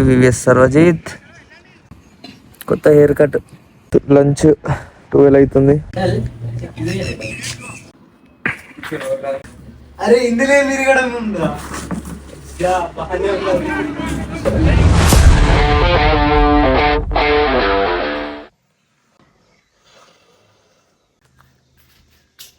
VVS Sarvajit కొత్త hair cut. Lunch 12 అవుతుంది. అరే ఇందులో విరగడం ఉందా?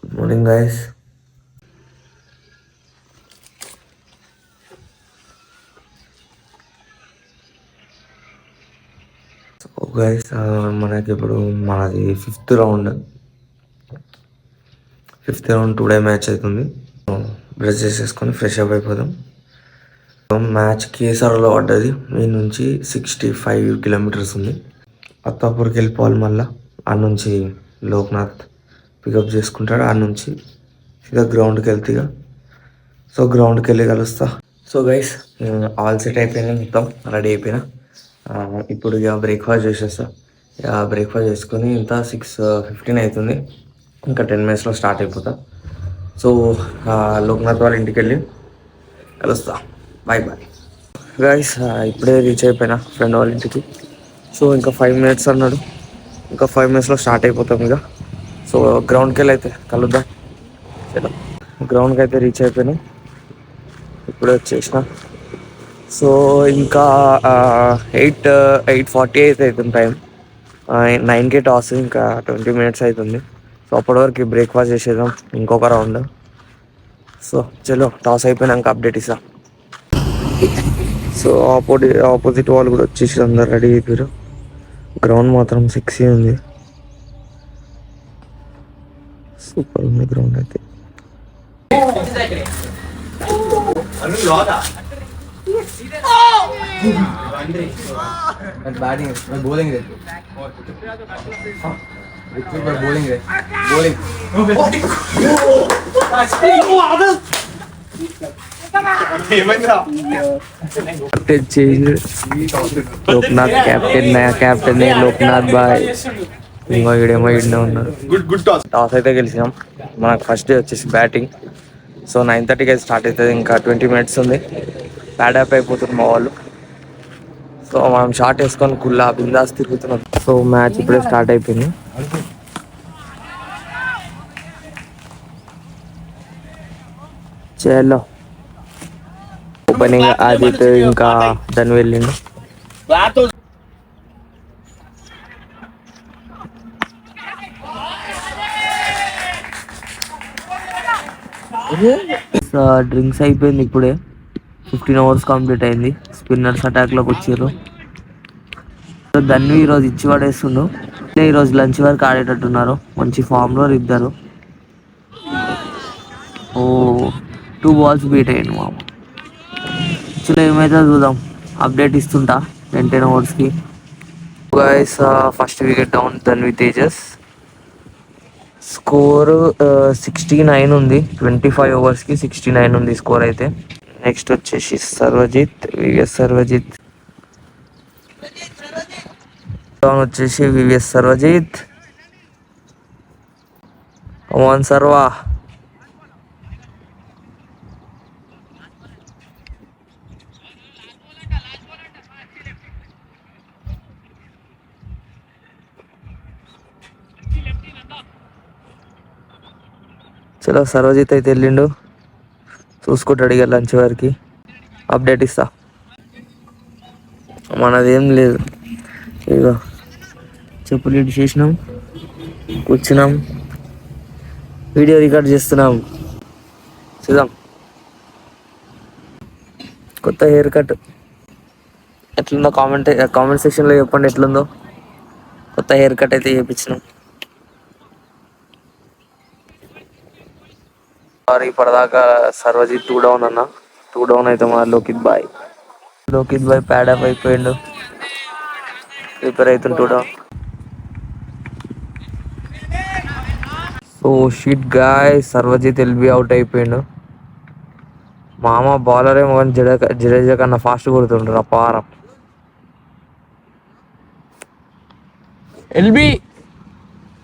Good morning guys. గైస్ మనకి ఇప్పుడు మనది ఫిఫ్త్ రౌండ్ టుడే మ్యాచ్ అవుతుంది. బ్రష్ చేసేసుకొని ఫ్రెష్ అప్ అయిపోదాం. మ్యాచ్ కేసార్లో పడ్డది. మీ నుంచి 65 కిలోమీటర్స్ ఉంది. అత్తాపూర్కి వెళ్ళిపోవాలి. మళ్ళీ ఆడ నుంచి లోక్నాథ్ పికప్ చేసుకుంటాడు. ఆడ నుంచి ఇక గ్రౌండ్కి వెళ్తే సో గ్రౌండ్కి వెళ్ళి కలుస్తా. సో గైస్ ఆల్ సెట్ అయిపోయినా, మొత్తం రెడీ అయిపోయినా. ఇప్పుడు ఇక బ్రేక్ఫాస్ట్ చేసేస్తా. ఇక బ్రేక్ఫాస్ట్ చేసుకొని ఇంత 6:15 అవుతుంది. ఇంకా 10 minutesలో స్టార్ట్ అయిపోతా. సో లోక్నాథ్ వాళ్ళ ఇంటికి వెళ్ళి కలుస్తా. Bye bye guys. ఇప్పుడే రీచ్ అయిపోయినా ఫ్రెండ్ వాళ్ళ ఇంటికి. సో ఇంకా 5 minutes అన్నాడు. ఇంకా 5 minutesలో స్టార్ట్ అయిపోతాం ఇక. సో గ్రౌండ్కి వెళ్ళి అయితే కలుద్దాం. చలో గ్రౌండ్కి అయితే రీచ్ అయిపోయినా. ఇప్పుడే వచ్చేసిన. సో ఇంకా 8:40 అయితే అవుతుంది టైం. 9కే టాస్. ఇంకా 20 minutes అవుతుంది. సో అప్పటి వరకు బ్రేక్ఫాస్ట్ చేసేద్దాం. ఇంకొక రౌండ్. సో చలో టాస్ అయిపోయినాక అప్డేట్ ఇస్తా. సో ఆపోజిట్ వాళ్ళు కూడా వచ్చేసి అందరు రెడీ అయిపోయారు. గ్రౌండ్ మాత్రం సెక్సీ ఉంది. సూపర్ ఉంది గ్రౌండ్ అయితే. బౌలింగ్ లోక్నాథ్ కెప్టెన్, నయా కెప్టెన్ లోక్నాథ్ బాయ్. ఇంకో ఈడేమో ఈడనే ఉన్నారు. టాస్ అయితే గెలిచినాం. మనకు ఫస్ట్ డే వచ్చేసి బ్యాటింగ్. సో 9:30కి అయితే స్టార్ట్ అవుతుంది. ఇంకా 20 minutes ఉంది. ప్యాడప్ అయిపోతుంది మా వాళ్ళు. సో మనం షార్ట్ వేసుకొని కుల్లా బిందాస్ తిరుగుతున్నాం. సో మ్యాచ్ ఇప్పుడే స్టార్ట్ అయిపోయింది. చలో ఓపెనింగ్ ఆదిత్ ఇంకా ధను వెళ్ళిండు. డ్రింక్స్ అయిపోయింది ఇప్పుడే. 15 hours కంప్లీట్ అయింది. స్పిన్నర్స్ అటాక్లోకి వచ్చారు. ధన్వి ఈరోజు ఇచ్చి పడేస్తుండు. ఈరోజు లంచ్ వరకు ఆడేటట్టున్నారు. మంచి ఫామ్లో ఇద్దరు. 2 balls బీట్ అయ్యింది మామ. యాక్చువల్లీ ఏమైతే చూద్దాం. అప్డేట్ ఇస్తుంటా 10 hours guys. First wicket down Dhanvi Tejas. Score 69 ఉంది. 25 overs 69 ఉంది స్కోర్ అయితే. నెక్స్ట్ వచ్చేసి సర్వజిత్, వివిఎస్ సర్వజిత్. వచ్చేసి వివిఎస్ సర్వజిత్. కమాన్ సర్వా. చలో సర్వజిత్ అయితే వెళ్ళిండు. చూసుకుంటాడు ఇక లంచ్ వరకు. అప్డేట్ ఇస్తా. మనదేం లేదు. ఇక చెప్పులు ఇటు చేసినాం, కూర్చున్నాం, వీడియో రికార్డ్ చేస్తున్నాం. చూద్దాం. కొత్త హెయిర్ కట్ ఎట్లుందో కామెంట్ సెక్షన్లో చెప్పండి ఎట్లుందో. కొత్త హెయిర్ కట్ అయితే చేయించినాం. సారీ ఇప్పటిదాకా సర్వజిత్ 2 down అన్న. 2 down అయితే మా లోకిత్ బాయ్ ప్యాడప్ అయిపోయిండు. ప్రిపేర్ అవుతుంది 2 down. So shit guy, Sarvajit LB out అయిపోయిండు. మామ బౌలర్ ఏమో కానీ జడేజా కన్నా ఫాస్ట్ కొడుతుండ్రు అపారం.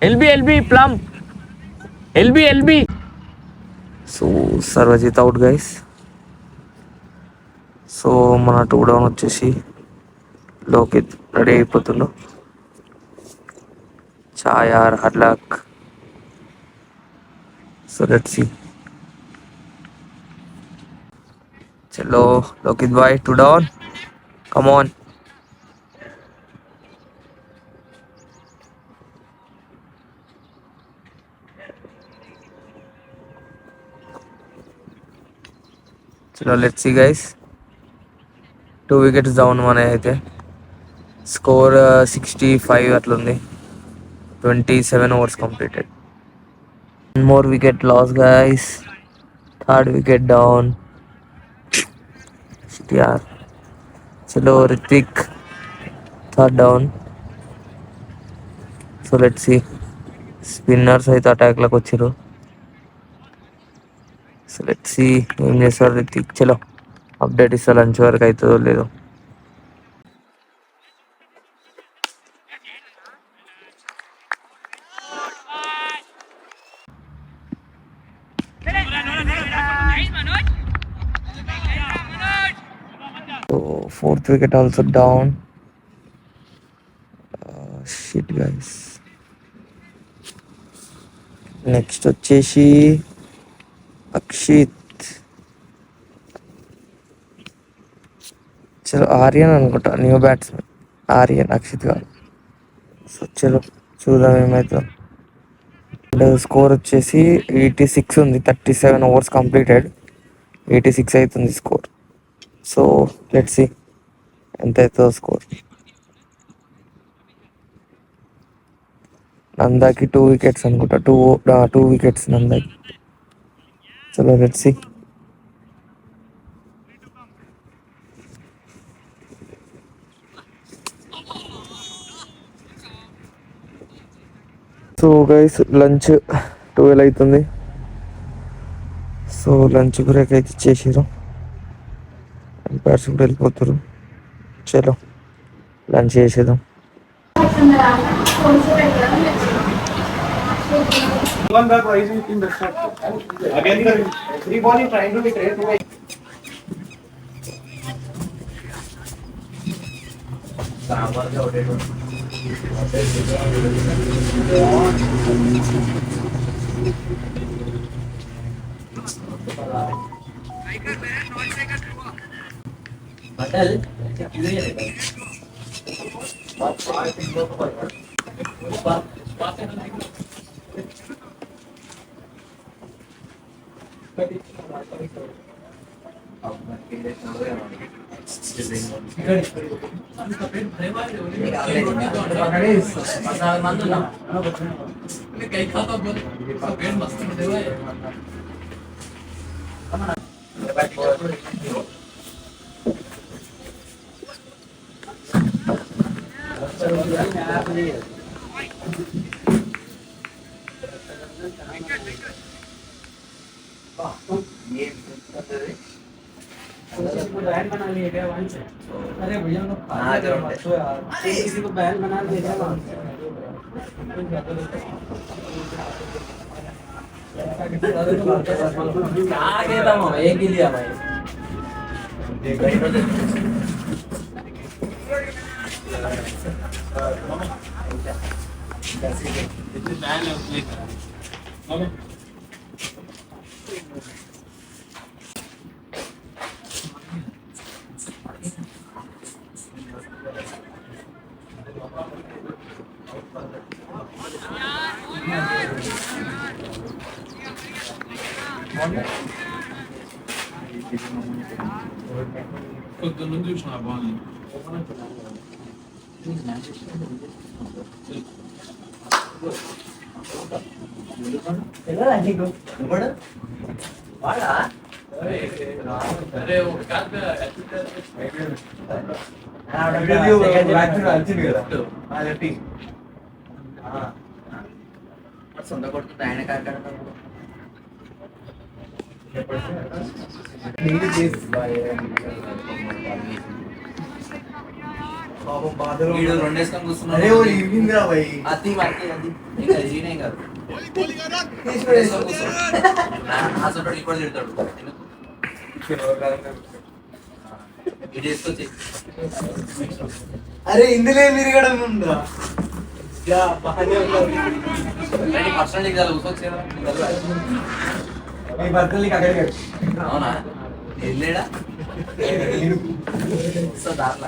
LB plumb LB. So Sarvajit out guys. So మన 2 down వచ్చేసి లోకిత్ రెడీ అయిపోతుండు. చాయ్ ఆర్ హర్లాక్. So let's see. చలో Lokit boy, 2 down, come on. చలో let's see guys. 2 wickets down మన అయితే. స్కోర్ 65 అట్లుంది. 27 overs completed. 1 more wicket loss guys. 3rd wicket down. యార్. చలో Ritik 3rd down. So let's see. Spinners అయితే అటాక్లోకి వచ్చారు. సో లెట్స్ సీ ఏం చేస్తారు రితిక్. చలో అప్డేట్ ఇస్తా లంచ్ వరకు అవుతుందో లేదో. So 4th wicket also down. Shit guys. Next వచ్చేసి అక్షిత్. చలో ఆర్యన్ అనుకుంటా న్యూ బ్యాట్స్మెన్. ఆర్యన్, అక్షిత్ కాదు. సో చలో చూద్దాం ఏమవుతుందో. స్కోర్ వచ్చేసి 86 ఉంది. 37 overs కంప్లీటెడ్. 86 అవుతుంది స్కోర్. సో లెట్స్ సీ ఎంత అవుతుందో స్కోర్. నందాకి 2 wickets అనుకుంటా. 2 wickets నందాకి. చలో let's see. So guys lunch 12 అవుతుంది. సో లంచ్ బ్రేక్ అయితే ఇచ్చేసారు. ఎంపైర్స్ కూడా వెళ్ళిపోతారు. చలో లంచ్ చేసేద్దాం. One back rising in the shot. Again, the three ball is trying to be great. Ban बना लिए क्या वहीं से? अरे भैया लोग किसी को बैन बना दिया क्या था मामा एक ही लिया भाई పొద్దున్న చూసిన బాగుంది సొంత కొడుతుంది ఆయన కాకుండా వీడు రెండేసుకొని కూర్చున్నాడు అది కాదు ఆ సొంత ఇప్పుడు తిడతాడు ఇది తీసుకొచ్చి అరే ఇందులో విరగడం ఉందా బాగానే ఉంటుంది పర్సనల్ చాలా కూర్చొచ్చు కదా మీ భర్తలు నీకు అక్కడికి అవునా వెళ్ళాడా వస్తా దాంట్లో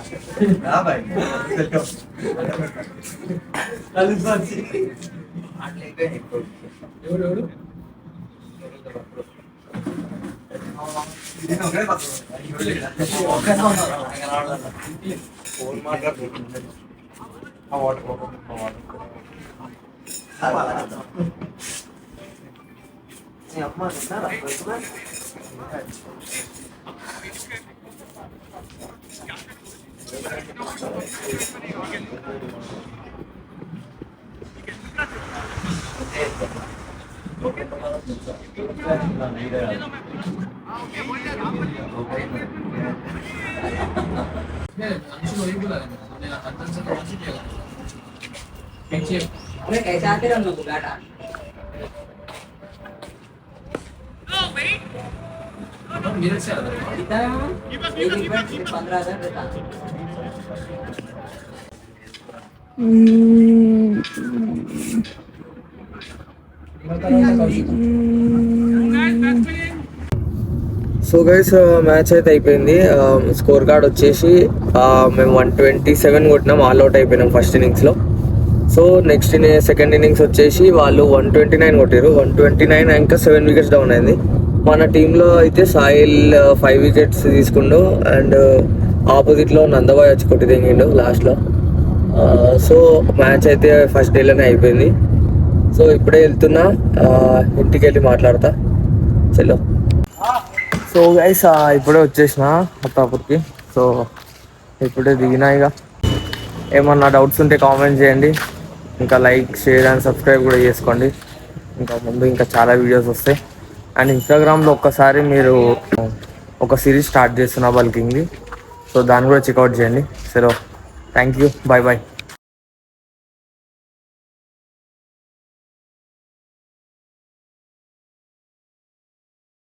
అట్లా అయిపోయింది ఇప్పుడు ఎవడు ఫోన్ మాట్లాడుతుంది అమ్మ తిన్నారా अरे कैसे आते रहो लोग गाटा कितना है वहाँ? एक इवेंट 15,000 रहता సో గైస్ మ్యాచ్ అయితే అయిపోయింది. స్కోర్ కార్డ్ వచ్చేసి మేము 127 కొట్టినాం, ఆల్అవుట్ అయిపోయినాం ఫస్ట్ ఇన్నింగ్స్లో. సో నెక్స్ట్ సెకండ్ ఇన్నింగ్స్ వచ్చేసి వాళ్ళు 129 కొట్టారు. 129 ఇంకా 7 వికెట్స్ డౌన్ అయింది. మన టీంలో అయితే సాయిల్ 5 వికెట్స్ తీసుకుండు అండ్ ఆపోజిట్లో నందబాయ్ వచ్చి కొట్టి దిగిండు లాస్ట్లో. సో మ్యాచ్ అయితే ఫస్ట్ డేలోనే అయిపోయింది. సో ఇప్పుడే వెళ్తున్నా, ఇంటికి వెళ్ళి మాట్లాడతా చలో. సో గైస్ ఇప్పుడే వచ్చేసిన అత్తాపూర్కి. సో ఇప్పుడే దిగినా. ఇక ఏమన్నా డౌట్స్ ఉంటే కామెంట్ చేయండి, ఇంకా లైక్ షేర్ అండ్ సబ్స్క్రైబ్ కూడా చేసుకోండి. ఇంకా ముందు ఇంకా చాలా వీడియోస్ వస్తాయి. అండ్ ఇన్స్టాగ్రామ్లో ఒక్కసారి మీరు ఒక సిరీస్ స్టార్ట్ చేస్తున్నా బల్కింగ్ది, సో దాన్ని కూడా చెక్అవుట్ చేయండి. So thank you, bye bye.